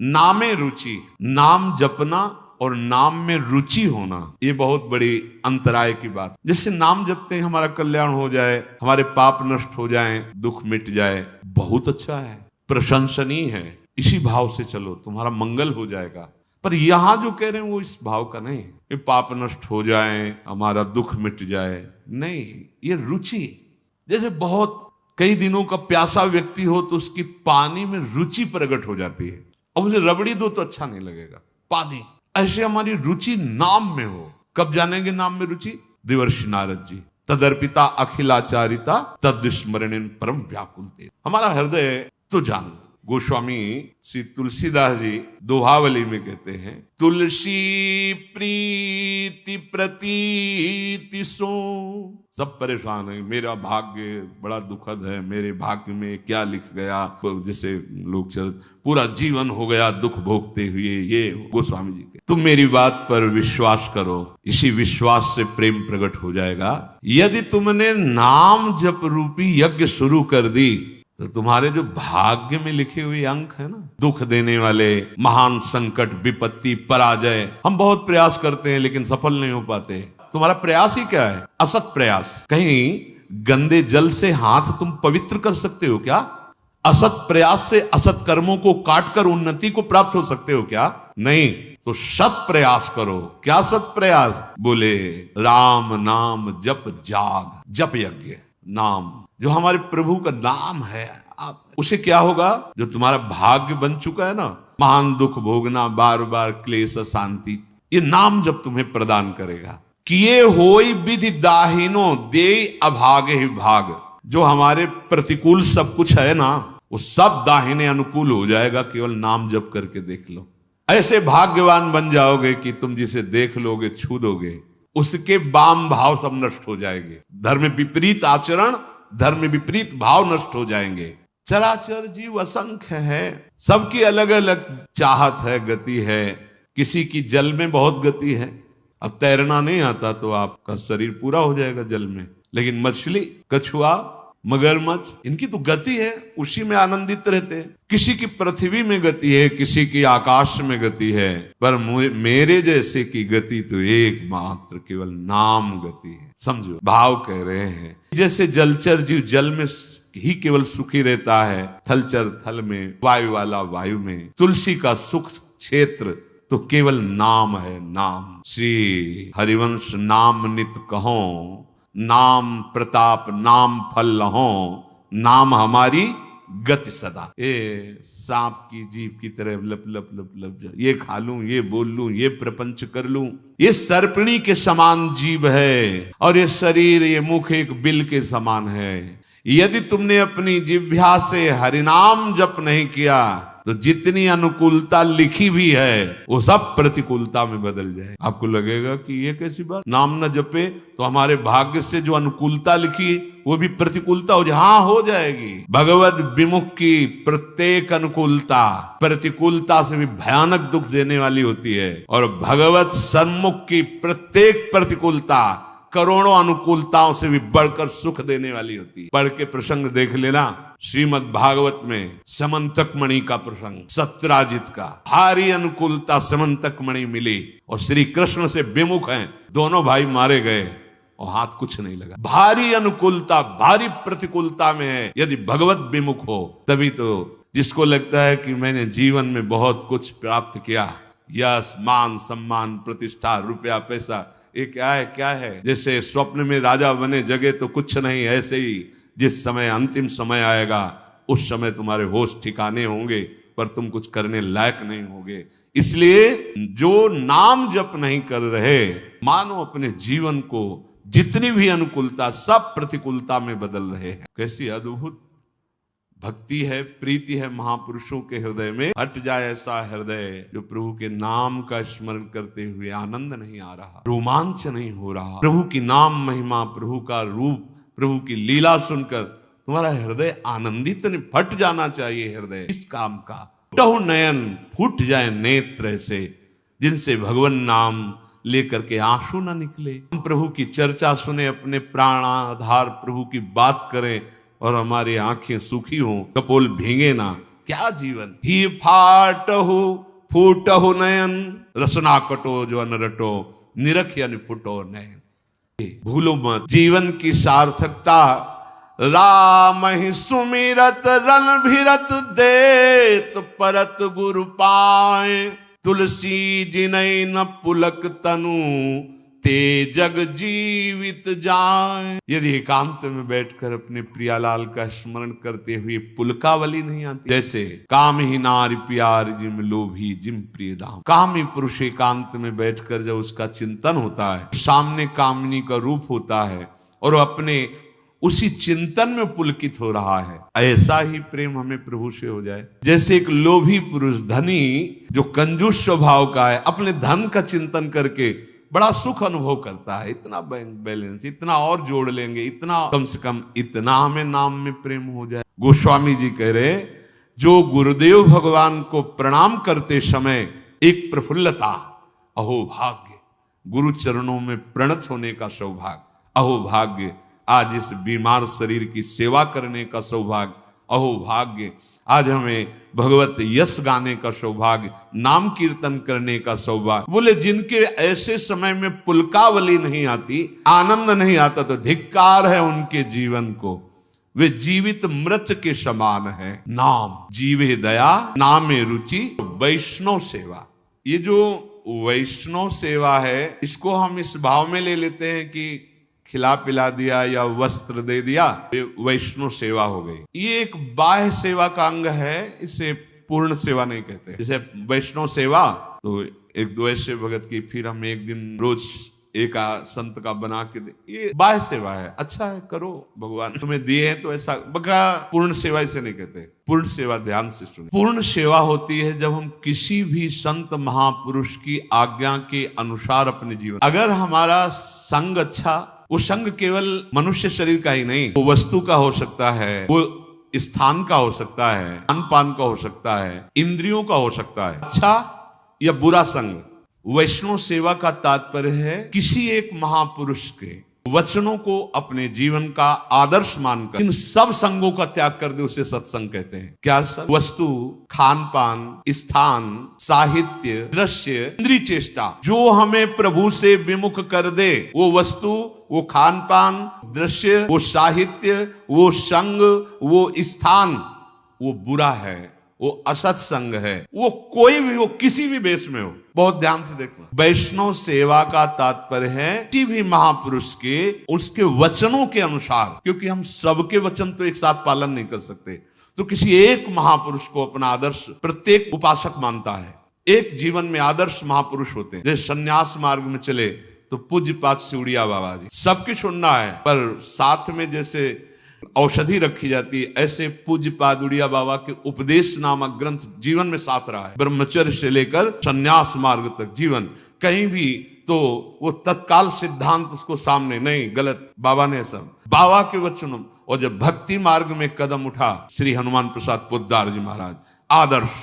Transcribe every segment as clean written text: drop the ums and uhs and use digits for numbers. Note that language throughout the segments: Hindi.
नामे रुचि, नाम जपना और नाम में रुचि होना, ये बहुत बड़ी अंतराय की बात। जिससे नाम जपते हैं हमारा कल्याण हो जाए, हमारे पाप नष्ट हो जाएं, दुख मिट जाए, बहुत अच्छा है, प्रशंसनीय है। इसी भाव से चलो, तुम्हारा मंगल हो जाएगा। पर यहां जो कह रहे हैं वो इस भाव का नहीं है कि पाप नष्ट हो जाए, हमारा दुख मिट जाए, नहीं। ये रुचि, जैसे बहुत कई दिनों का प्यासा व्यक्ति हो तो उसकी पानी में रुचि प्रकट हो जाती है। अब उसे रबड़ी दो तो अच्छा नहीं लगेगा, पानी। ऐसे हमारी रुचि नाम में हो। कब जानेंगे नाम में रुचि? देवर्षि नारद जी, तदर्पिता अखिलाचारिता तद्स्मरणेन परम व्याकुलते। हमारा हृदय तो जान। गोस्वामी श्री तुलसीदास जी दोहावली में कहते हैं, तुलसी प्रीति प्रतीति सो। सब परेशान है, मेरा भाग्य बड़ा दुखद है, मेरे भाग्य में क्या लिख गया। जैसे लोग चल पूरा जीवन हो गया दुख भोगते हुए। ये गोस्वामी जी के, तुम मेरी बात पर विश्वास करो, इसी विश्वास से प्रेम प्रकट हो जाएगा। यदि तुमने नाम जप रूपी यज्ञ शुरू कर दी तो तुम्हारे जो भाग्य में लिखे हुए अंक है ना, दुख देने वाले, महान संकट, विपत्ति, पराजय, हम बहुत प्रयास करते हैं लेकिन सफल नहीं हो पाते। तुम्हारा प्रयास ही क्या है? असत प्रयास। कहीं गंदे जल से हाथ तुम पवित्र कर सकते हो क्या? असत प्रयास से असत कर्मों को काटकर उन्नति को प्राप्त हो सकते हो क्या? नहीं। तो सत प्रयास करो। क्या सत प्रयास? बोले राम नाम जप जाग, जप यज्ञ। नाम जो हमारे प्रभु का नाम है, आप उसे क्या होगा? जो तुम्हारा भाग्य बन चुका है ना, महान दुख भोगना, बार बार क्लेश, शांति, ये नाम जब तुम्हें प्रदान करेगा। किए होई विधि दाहिनो दे अभागे ही भाग। जो हमारे प्रतिकूल सब कुछ है ना, वो सब दाहिने अनुकूल हो जाएगा। केवल नाम जप करके देख लो, ऐसे भाग्यवान बन जाओगे कि तुम जिसे देख लोगे, छू दोगे, उसके वाम भाव सब नष्ट हो जाएंगे। धर्म विपरीत आचरण, धर्म विपरीत भाव नष्ट हो जाएंगे। चराचर जीव असंख्य है, सबकी अलग अलग चाहत है, गति है। किसी की जल में बहुत गति है। अब तैरना नहीं आता तो आपका शरीर पूरा हो जाएगा जल में, लेकिन मछली, कछुआ, मगरमच्छ, इनकी तो गति है, उसी में आनंदित रहते हैं। किसी की पृथ्वी में गति है, किसी की आकाश में गति है, पर मेरे जैसे की गति तो एकमात्र केवल नाम गति है। समझो, भाव कह रहे हैं। जैसे जलचर जीव जल में ही केवल सुखी रहता है, थलचर थल में, वायु वाला वायु में। तुलसी का सुख क्षेत्र तो केवल नाम है, नाम। श्री हरिवंश नाम नित कहो, नाम प्रताप नाम फल लहो, नाम हमारी गति सदा। ए सांप की जीभ की तरह लप लप लप लप जा, ये खा लूं, ये बोल लूं, ये प्रपंच कर लूं। ये सर्पणी के समान जीव है और ये शरीर, ये मुख एक बिल के समान है। यदि तुमने अपनी जिह्वा से हरिनाम जप नहीं किया तो जितनी अनुकूलता लिखी भी है वो सब प्रतिकूलता में बदल जाए। आपको लगेगा कि ये कैसी बात, नाम न जपे तो हमारे भाग्य से जो अनुकूलता लिखी वो भी प्रतिकूलता हो जाए। हाँ, हो जाएगी। भगवत विमुख की प्रत्येक अनुकूलता प्रतिकूलता से भी भयानक दुख देने वाली होती है, और भगवत सन्मुख की प्रत्येक प्रतिकूलता करोड़ों अनुकूलताओं से भी बढ़कर सुख देने वाली होती है। पढ़ के प्रसंग देख लेना, श्रीमद् भागवत में समंतक मणि का प्रसंग, सत्यराजित का। भारी अनुकूलता समंतक मणि मिली और श्री कृष्ण से विमुख हैं, दोनों भाई मारे गए और हाथ कुछ नहीं लगा। भारी अनुकूलता, भारी प्रतिकूलता में है। यदि भगवत विमुख हो तभी तो। जिसको लगता है कि मैंने जीवन में बहुत कुछ प्राप्त किया, यश, मान, सम्मान, प्रतिष्ठा, रुपया, पैसा, ये क्या है, क्या है? जैसे स्वप्न में राजा बने, जगे तो कुछ नहीं। ऐसे ही जिस समय अंतिम समय आएगा उस समय तुम्हारे होश ठिकाने होंगे, पर तुम कुछ करने लायक नहीं होगे। इसलिए जो नाम जप नहीं कर रहे, मानो अपने जीवन को जितनी भी अनुकूलता सब प्रतिकूलता में बदल रहे हैं। कैसी अद्भुत भक्ति है, प्रीति है महापुरुषों के हृदय में। हट जाए ऐसा हृदय जो प्रभु के नाम का स्मरण करते हुए आनंद नहीं आ रहा, रोमांच नहीं हो रहा। प्रभु की नाम महिमा, प्रभु का रूप, प्रभु की लीला सुनकर तुम्हारा हृदय आनंदित नहीं, फट जाना चाहिए हृदय इस काम का। फूटहु नयन, फूट जाए नेत्र से, जिनसे भगवान नाम लेकर के आंसू ना निकले। हम प्रभु की चर्चा सुने, अपने प्राणाधार प्रभु की बात करें और हमारी आंखें सूखी हों, कपोल भीगे ना, क्या जीवन। ही फाटहु फूटहु नयन, रसना कटो जो अनरटो, निरखियन फुटो नयन। भूलो मत जीवन की सार्थकता, राम ही सुमिरत रन भिरत देत परत गुरु पाए, तुलसी जिनय न पुलक तनु ते जग जीवित जाए। यदि एकांत में बैठकर अपने प्रियालाल का स्मरण करते हुए पुलकावली नहीं आती, जैसे काम ही नारी प्यार जिम लोभी जिम प्रिय दाम। कामी पुरुष एकांत में बैठकर जब उसका चिंतन होता है, सामने कामिनी का रूप होता है और अपने उसी चिंतन में पुलकित हो रहा है, ऐसा ही प्रेम हमें प्रभु से हो जाए। जैसे एक लोभी पुरुष, धनी जो कंजूस स्वभाव का है, अपने धन का चिंतन करके बड़ा सुख अनुभव करता है, इतना बैंक बैलेंस, इतना और जोड़ लेंगे, इतना कम से कम इतना हमें नाम में प्रेम हो जाए। गोस्वामी जी कह रहे, जो गुरुदेव भगवान को प्रणाम करते समय एक प्रफुल्लता, अहो भाग्य, गुरु चरणों में प्रणत होने का सौभाग्य, अहो भाग्य, आज इस बीमार शरीर की सेवा करने का सौभाग्य, अहो भाग्य, आज हमें भगवत यश गाने का सौभाग्य, नाम कीर्तन करने का सौभाग्य। बोले जिनके ऐसे समय में पुलकावली नहीं आती, आनंद नहीं आता, तो धिक्कार है उनके जीवन को, वे जीवित मृत के समान है। नाम जीवे दया, नामे रुचि, वैष्णव सेवा। ये जो वैष्णव सेवा है, इसको हम इस भाव में ले लेते हैं कि खिला पिला दिया या वस्त्र दे दिया, ये वैष्णव सेवा हो गई। ये एक बाह्य सेवा का अंग है, इसे पूर्ण सेवा नहीं कहते। जैसे वैष्णव सेवा तो एक दो ऐसे भगत की, फिर हम एक दिन रोज एक संत का बना के दे, ये बाह्य सेवा है। अच्छा है, करो, भगवान तुम्हें दिए हैं तो ऐसा, बका पूर्ण सेवा इसे नहीं कहते। पूर्ण सेवा ध्यान से सुने, पूर्ण सेवा होती है जब हम किसी भी संत महापुरुष की आज्ञा के अनुसार अपने जीवन, अगर हमारा संग अच्छा, वो संग केवल मनुष्य शरीर का ही नहीं, वो वस्तु का हो सकता है, वो स्थान का हो सकता है, खान पान का हो सकता है, इंद्रियों का हो सकता है, अच्छा या बुरा संग। वैष्णव सेवा का तात्पर्य है किसी एक महापुरुष के वचनों को अपने जीवन का आदर्श मानकर इन सब संगों का त्याग कर दे, उसे सत्संग कहते हैं। क्या संग? वस्तु, खान पान, स्थान, साहित्य, दृश्य, इंद्रिय चेष्टा, जो हमें प्रभु से विमुख कर दे, वो वस्तु, वो खान पान, दृश्य, वो साहित्य, वो संग, वो स्थान, वो बुरा है, वो असत संग है। वो कोई भी हो, किसी भी वेश में हो, बहुत ध्यान से देखना। वैष्णव सेवा का तात्पर्य है किसी भी महापुरुष के उसके वचनों के अनुसार, क्योंकि हम सबके वचन तो एक साथ पालन नहीं कर सकते, तो किसी एक महापुरुष को अपना आदर्श प्रत्येक उपासक मानता है। एक जीवन में आदर्श महापुरुष होते हैं। जैसे संन्यास मार्ग में चले तो पूज्यपाद सिउड़िया बाबा जी, सबकी सुनना है, पर साथ में जैसे औषधि रखी जाती है, ऐसे पूज्यपाद उड़िया बाबा के उपदेश नामक ग्रंथ जीवन में साथ रहा है। ब्रह्मचर्य से लेकर संन्यास मार्ग तक जीवन, कहीं भी तो वो तत्काल सिद्धांत उसको सामने नहीं, गलत, बाबा ने सब बाबा के वचनों। और जब भक्ति मार्ग में कदम उठा श्री हनुमान प्रसाद पोद्दार जी महाराज, आदर्श,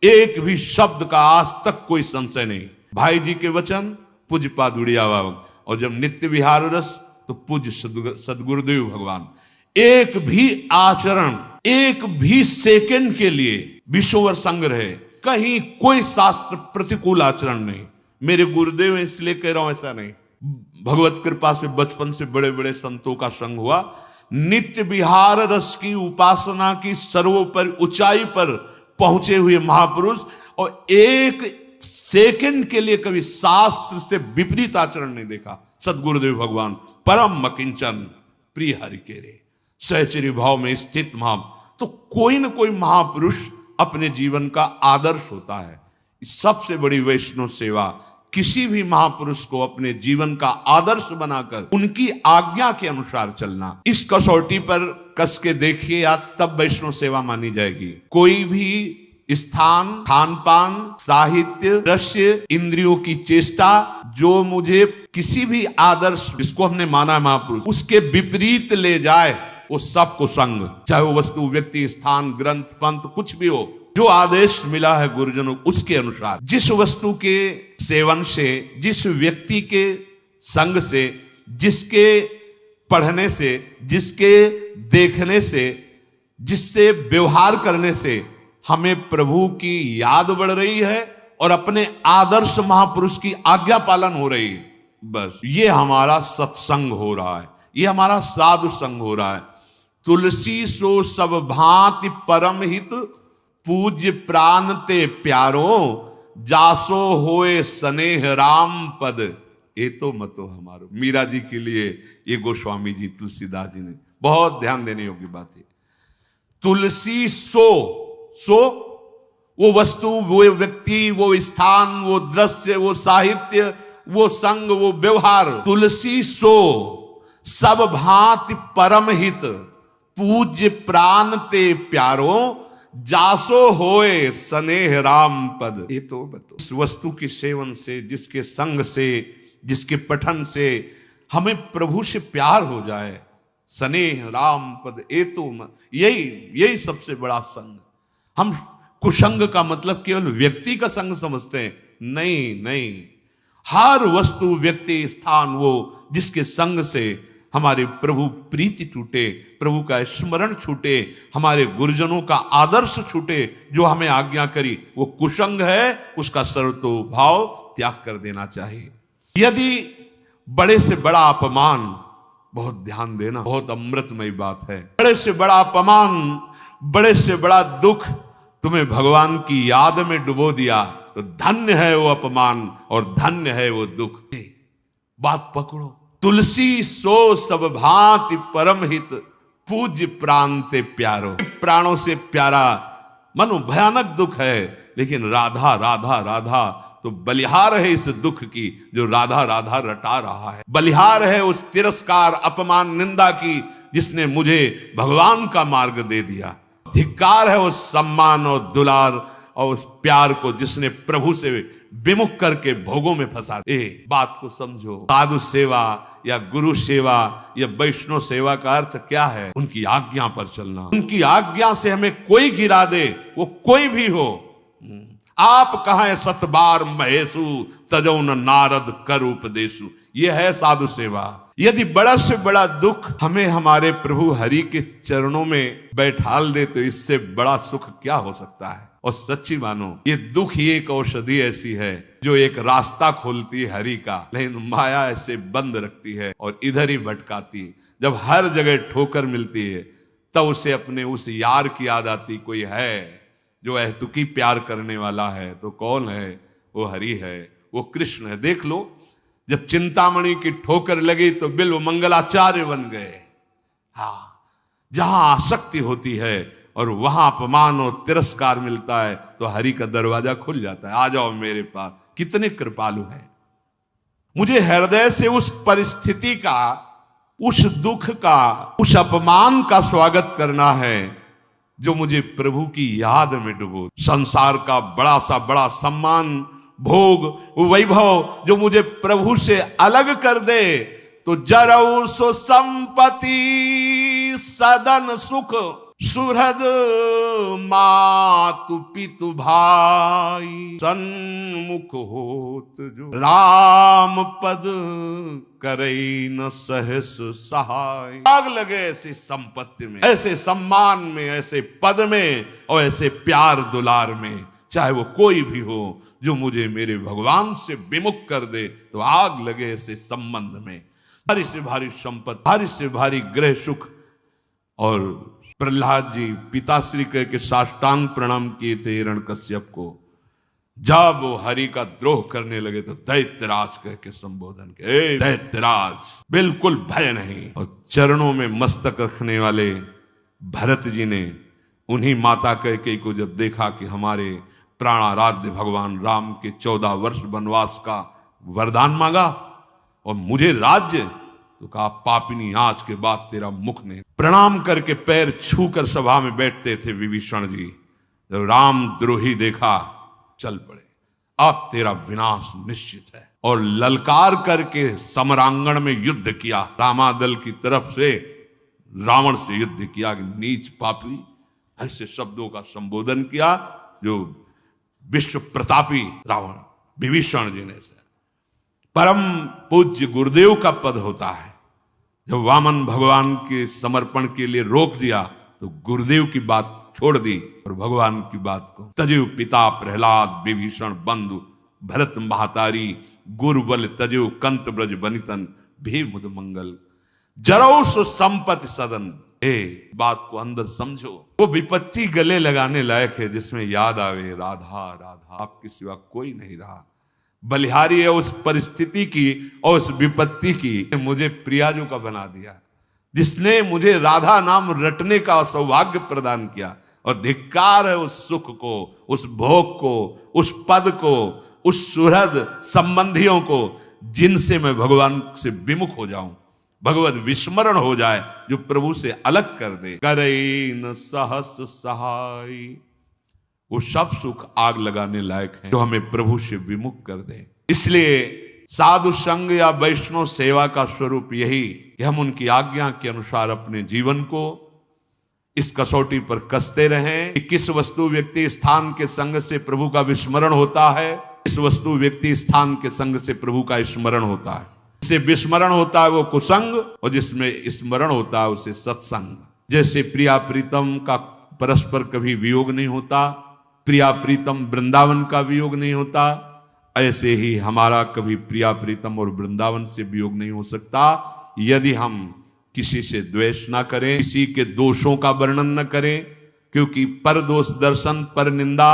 एक भी शब्द का आज तक कोई संशय नहीं। भाई जी के वचन, पूज्यपाद उड़िया बाबा। और जब नित्य विहार रस, तो पूज्य सदगुरुदेव भगवान। एक भी आचरण, एक भी सेकंड के लिए विश्ववर संग रहे, कहीं कोई शास्त्र प्रतिकूल आचरण नहीं। मेरे गुरुदेव इसलिए कह रहा हूं, ऐसा नहीं, भगवत कृपा से बचपन से बड़े बड़े संतों का संग हुआ। नित्य विहार रस की उपासना की सर्वोपरि ऊंचाई पर पहुंचे हुए महापुरुष, और एक सेकंड के लिए कभी शास्त्र से विपरीत आचरण नहीं देखा। सदगुरुदेव भगवान परम मकिंचन प्रिय हरि के रे, सहचर्य भाव में स्थित महा। तो कोई न कोई महापुरुष अपने जीवन का आदर्श होता है। सबसे बड़ी वैष्णव सेवा किसी भी महापुरुष को अपने जीवन का आदर्श बनाकर उनकी आज्ञा के अनुसार चलना। इस कसौटी पर कस के देखिए, या तब वैष्णव सेवा मानी जाएगी। कोई भी स्थान, खान पान, साहित्य, दृश्य, इंद्रियों की चेष्टा, जो मुझे किसी भी आदर्श जिसको हमने माना है महापुरुष, उसके विपरीत ले जाए, वो सबको संग, चाहे वो वस्तु, व्यक्ति, स्थान, ग्रंथ, पंथ, कुछ भी हो, जो आदेश मिला है गुरुजनों उसके अनुसार, जिस वस्तु के सेवन से, जिस व्यक्ति के संग से, जिसके पढ़ने से, जिसके देखने से, जिससे व्यवहार करने से हमें प्रभु की याद बढ़ रही है और अपने आदर्श महापुरुष की आज्ञा पालन हो रही है। बस ये हमारा सत्संग हो रहा है, ये हमारा साधु संग हो रहा है। तुलसी सो सब भांति परम हित, पूज्य प्राण ते प्यारो, जासो होए स्नेह राम पद, ये तो मतो हमारो। मीरा जी के लिए ये गोस्वामी जी तुलसीदास जी ने बहुत ध्यान देने योग्य बात है। तुलसी सो वो वस्तु, वो व्यक्ति, वो स्थान, वो दृश्य, वो साहित्य, वो संग, वो व्यवहार। तुलसी सो सब भांति परम हित, पूज्य प्राण ते प्यारो, जासो होए स्नेह राम पद। ये तो बतो इस वस्तु के सेवन से, जिसके संग से, जिसके पठन से हमें प्रभु से प्यार हो जाए, स्नेह राम पद, ये तो यही सबसे बड़ा संग। हम कुसंग का मतलब केवल व्यक्ति का संग समझते हैं, नहीं। हर वस्तु, व्यक्ति, स्थान, वो जिसके संग से हमारे प्रभु प्रीति छूटे, प्रभु का स्मरण छूटे, हमारे गुरुजनों का आदर्श छूटे, जो हमें आज्ञा करी, वो कुसंग है। उसका सर्वतो भाव त्याग कर देना चाहिए। यदि बड़े से बड़ा अपमान, बहुत ध्यान देना, बहुत अमृतमयी बात है, बड़े से बड़ा अपमान, बड़े से बड़ा दुख तुम्हें भगवान की याद में डुबो दिया, तो धन्य है वो अपमान और धन्य है वो दुख। बात पकड़ो। तुलसी सो सब भांति परम हित, पूज्य प्राण ते प्यारो। प्राणों से प्यारा मनो भयानक दुख है, लेकिन राधा राधा राधा तो बलिहार है इस दुख की, जो राधा राधा रटा रहा है। बलिहार है उस तिरस्कार, अपमान, निंदा की, जिसने मुझे भगवान का मार्ग दे दिया। धिक्कार है उस सम्मान और दुलार और उस प्यार को, जिसने प्रभु से विमुख करके भोगों में फंसा। बात को समझो। साधु सेवा या गुरु सेवा या वैष्णव सेवा का अर्थ क्या है? उनकी आज्ञा पर चलना। उनकी आज्ञा से हमें कोई गिरा दे, वो कोई भी हो। आप कहें सतबार महेशु, तजौन नारद कर उपदेशु, ये है साधु सेवा। यदि बड़ा से बड़ा दुख हमें हमारे प्रभु हरि के चरणों में बैठाल दे, तो इससे बड़ा सुख क्या हो सकता है? और सच्ची मानो, ये दुख ही एक औषधि ऐसी है जो एक रास्ता खोलती है हरि का, लेकिन माया ऐसे बंद रखती है और इधर ही भटकाती। जब हर जगह ठोकर मिलती है, तब उसे अपने उस यार की याद आती, कोई है जो अहतुकी प्यार करने वाला है। तो कौन है? वो हरि है, वो कृष्ण है। देख लो, जब चिंतामणि की ठोकर लगी तो बिल्व मंगलाचार्य बन गए। हाँ, जहां आसक्ति होती है और वहां अपमान और तिरस्कार मिलता है, तो हरि का दरवाजा खुल जाता है। आ जाओ मेरे पास। कितने कृपालु है। मुझे हृदय से उस परिस्थिति का, उस दुख का, उस अपमान का स्वागत करना है जो मुझे प्रभु की याद में डुबो। संसार का बड़ा सा बड़ा सम्मान, भोग, वैभव जो मुझे प्रभु से अलग कर दे, तो जरऊ सो संपत्ति सदन सुख, सुहृद मातु पितु भाई, सन्मुख होत जो राम पद करई न सहस सहाय। आग लगे ऐसी संपत्ति में, ऐसे सम्मान में, ऐसे पद में और ऐसे प्यार दुलार में, चाहे वो कोई भी हो, जो मुझे मेरे भगवान से विमुख कर दे, तो आग लगे ऐसे संबंध में। भारी से भारी संपत्ति, भारी से भारी गृह सुख। और प्रहलाद जी पिताश्री कह के साष्टांग प्रणाम किए थे हिरण्यकश्यप को। जब वो हरि का द्रोह करने लगे तो दैत्यराज कह के संबोधन के, दैत्यराज, बिल्कुल भय नहीं। और चरणों में मस्तक रखने वाले भरत जी ने उन्हीं माता कैकेयी को जब देखा कि हमारे प्राणाराध्य भगवान राम के 14 वर्ष वनवास का वरदान मांगा और मुझे राज्य, तो कहा पापिनी, आज के बाद तेरा मुख नहीं। प्रणाम करके पैर छूकर सभा में बैठते थे विभीषण जी। जब राम द्रोही देखा, चल पड़े, अब तेरा विनाश निश्चित है। और ललकार करके समरांगण में युद्ध किया। रामादल की तरफ से रावण से युद्ध किया कि नीच पापी, ऐसे शब्दों का संबोधन किया जो विश्व प्रतापी रावण विभीषण जी ने से। परम पूज्य गुरुदेव का पद होता है। जब वामन भगवान के समर्पण के लिए रोक दिया, तो गुरुदेव की बात छोड़ दी और भगवान की बात को तजु पिता प्रहलाद विभीषण बंधु भरत महातारी गुरु बल तजु कंत ब्रज बनितन भी मुद मंगल जरौ सो संपत्ति सदन। बात को अंदर समझो, वो विपत्ति गले लगाने लायक है जिसमें याद आवे राधा राधा, आपके सिवा कोई नहीं रहा। बलिहारी है उस परिस्थिति की और उस विपत्ति की, मुझे प्रियाजू का बना दिया, जिसने मुझे राधा नाम रटने का सौभाग्य प्रदान किया। और धिक्कार है उस सुख को, उस भोग को, उस पद को, उस सुहृद संबंधियों को जिनसे मैं भगवान से विमुख हो जाऊं, भगवत विस्मरण हो जाए, जो प्रभु से अलग कर दे। करे न सहस सहाय, वो सब सुख आग लगाने लायक है जो हमें प्रभु से विमुख कर दे। इसलिए साधु संग या वैष्णव सेवा का स्वरूप यही कि हम उनकी आज्ञा के अनुसार अपने जीवन को इस कसौटी पर कसते रहें कि किस वस्तु व्यक्ति स्थान के संग से प्रभु का विस्मरण होता है, किस वस्तु व्यक्ति स्थान के संग से प्रभु का स्मरण होता है। जिसे विस्मरण होता है वो कुसंग, और जिसमें स्मरण होता है उसे सत्संग। जैसे प्रिया प्रीतम का परस्पर कभी वियोग नहीं होता, प्रिया प्रीतम वृंदावन का वियोग नहीं होता, ऐसे ही हमारा कभी प्रिया प्रीतम और वृंदावन से वियोग नहीं हो सकता यदि हम किसी से द्वेष ना करें, किसी के दोषों का वर्णन न करें, क्योंकि पर दोष दर्शन पर निंदा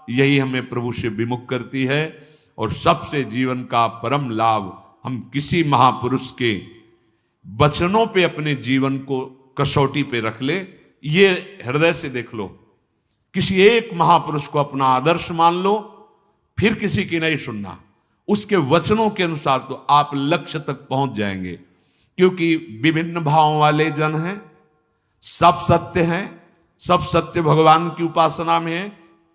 यही हमें प्रभु से विमुख करती है। और सबसे जीवन का परम लाभ हम किसी महापुरुष के वचनों पे अपने जीवन को कसौटी पे रख ले। ये हृदय से देख लो, किसी एक महापुरुष को अपना आदर्श मान लो, फिर किसी की नहीं सुनना, उसके वचनों के अनुसार तो आप लक्ष्य तक पहुंच जाएंगे। क्योंकि विभिन्न भावों वाले जन हैं, सब सत्य हैं, सब सत्य भगवान की उपासना में है।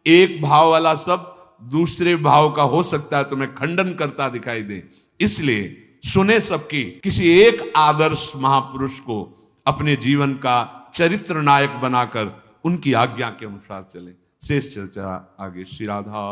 एक भाव वाला सब दूसरे भाव का हो सकता है तुम्हें खंडन करता दिखाई दे, इसलिए सुने सबकी, किसी एक आदर्श महापुरुष को अपने जीवन का चरित्र नायक बनाकर उनकी आज्ञा के अनुसार चले। शेष चर्चा आगे। श्री राधा।